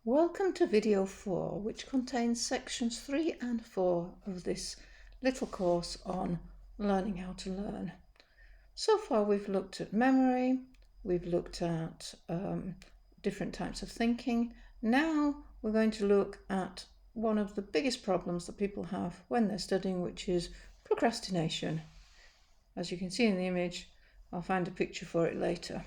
Welcome to video 4, which contains sections 3 and 4 of this little course on learning how to learn. So far we've looked at memory, we've looked at different types of thinking. Now we're going to look at one of the biggest problems that people have when they're studying, which is procrastination. As you can see in the image, I'll find a picture for it later.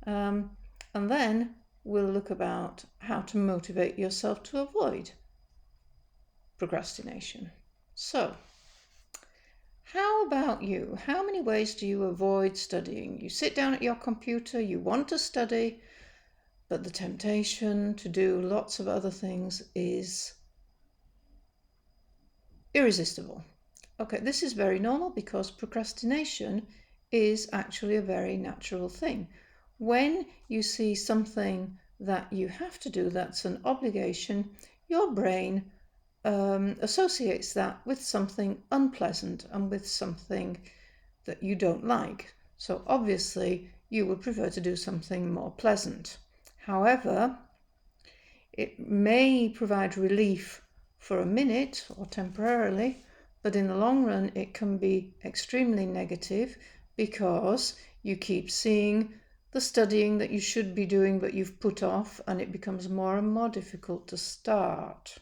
And then we'll look about how to motivate yourself to avoid procrastination. So, how about you? How many ways do you avoid studying? You sit down at your computer, you want to study, but the temptation to do lots of other things is irresistible. Okay, this is very normal because procrastination is actually a very natural thing. When you see something that you have to do, that's an obligation, your brain associates that with something unpleasant and with something that you don't like. So obviously you would prefer to do something more pleasant. However, it may provide relief for a minute or temporarily, but in the long run it can be extremely negative because you keep seeing the studying that you should be doing but you've put off, and it becomes more and more difficult to start.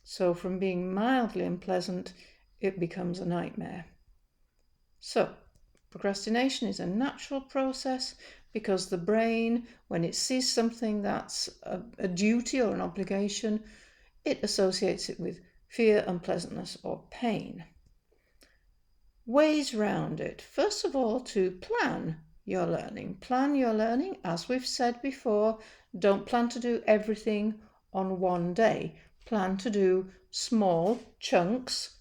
So from being mildly unpleasant, it becomes a nightmare. So procrastination is a natural process because the brain, when it sees something that's a duty or an obligation, it associates it with fear, unpleasantness, or pain. Ways round it. First of all, to plan your learning. Plan your learning, as we've said before. Don't plan to do everything on one day. Plan to do small chunks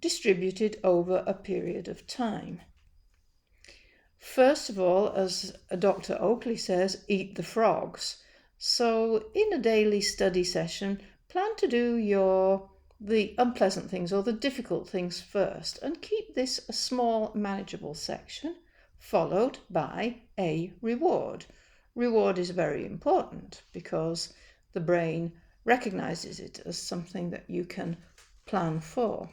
distributed over a period of time. First of all, as Dr. Oakley says, eat the frogs. So in a daily study session, plan to do the unpleasant things or the difficult things first, and keep this a small, manageable section, followed by a reward. Reward is very important because the brain recognizes it as something that you can plan for.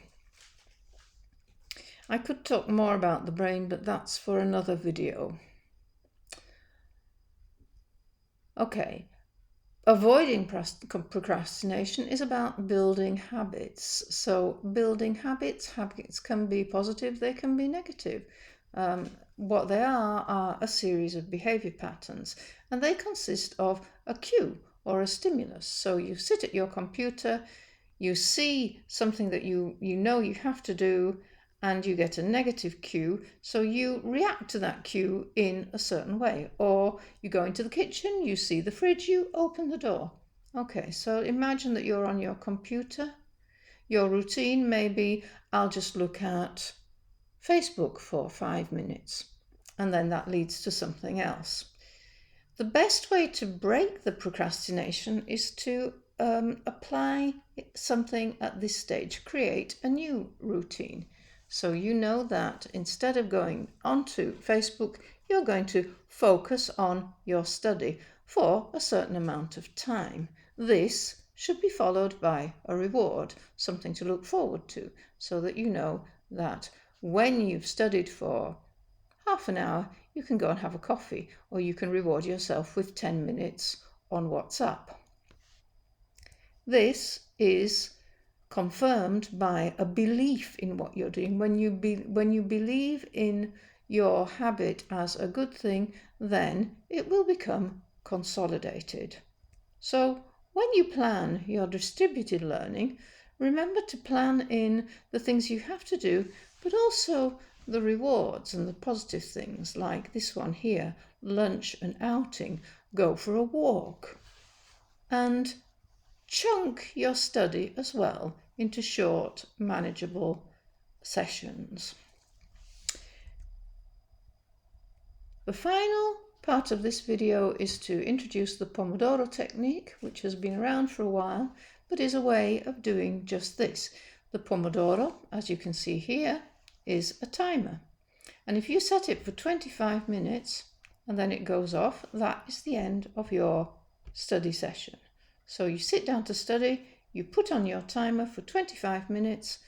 I could talk more about the brain, but that's for another video. Okay. Avoiding procrastination is about building habits. So building habits can be positive, they can be negative. What they are a series of behavior patterns, and they consist of a cue or a stimulus. So you sit at your computer, you see something that you know you have to do, and you get a negative cue, so you react to that cue in a certain way. Or you go into the kitchen, you see the fridge, you open the door. Okay, so imagine that you're on your computer. Your routine may be, I'll just look at Facebook for 5 minutes, and then that leads to something else. The best way to break the procrastination is to apply something at this stage, create a new routine. So you know that instead of going onto Facebook, you're going to focus on your study for a certain amount of time. This should be followed by a reward, something to look forward to, so that you know that when you've studied for half an hour, you can go and have a coffee, or you can reward yourself with 10 minutes on WhatsApp. This is confirmed by a belief in what you're doing. When you believe in your habit as a good thing, then it will become consolidated. So when you plan your distributed learning, remember to plan in the things you have to do, but also the rewards and the positive things, like this one here, lunch and outing, go for a walk. And chunk your study as well into short, manageable sessions. The final part of this video is to introduce the Pomodoro technique, which has been around for a while, but is a way of doing just this. The Pomodoro, as you can see here, is a timer. And if you set it for 25 minutes and then it goes off, that is the end of your study session. So you sit down to study, you put on your timer for 25 minutes,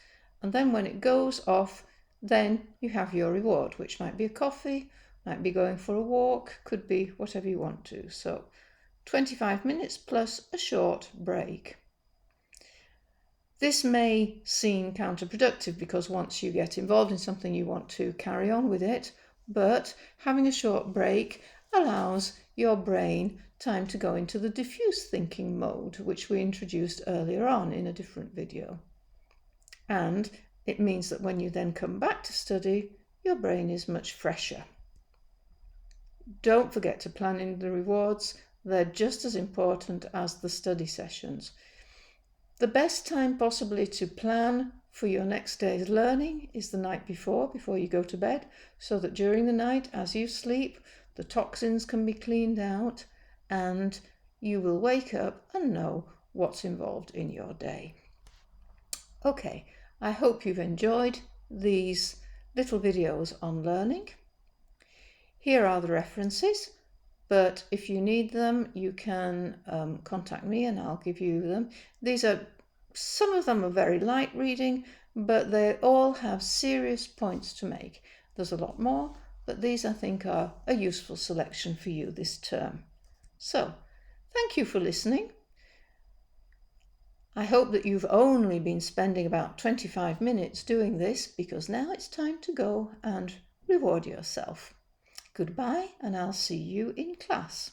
and then when it goes off, then you have your reward, which might be a coffee, might be going for a walk, could be whatever you want to. So 25 minutes plus a short break. This may seem counterproductive because once you get involved in something you want to carry on with it, but having a short break allows your brain time to go into the diffuse thinking mode, which we introduced earlier on in a different video. And it means that when you then come back to study, your brain is much fresher. Don't forget to plan in the rewards. They're just as important as the study sessions. The best time possibly to plan for your next day's learning is the night before you go to bed, so that during the night as you sleep, the toxins can be cleaned out and you will wake up and know what's involved in your day. Okay, I hope you've enjoyed these little videos on learning. Here are the references. But if you need them, you can contact me and I'll give you them. Some of them are very light reading, but they all have serious points to make. There's a lot more, but these I think are a useful selection for you this term. So, thank you for listening. I hope that you've only been spending about 25 minutes doing this, because now it's time to go and reward yourself. Goodbye, and I'll see you in class.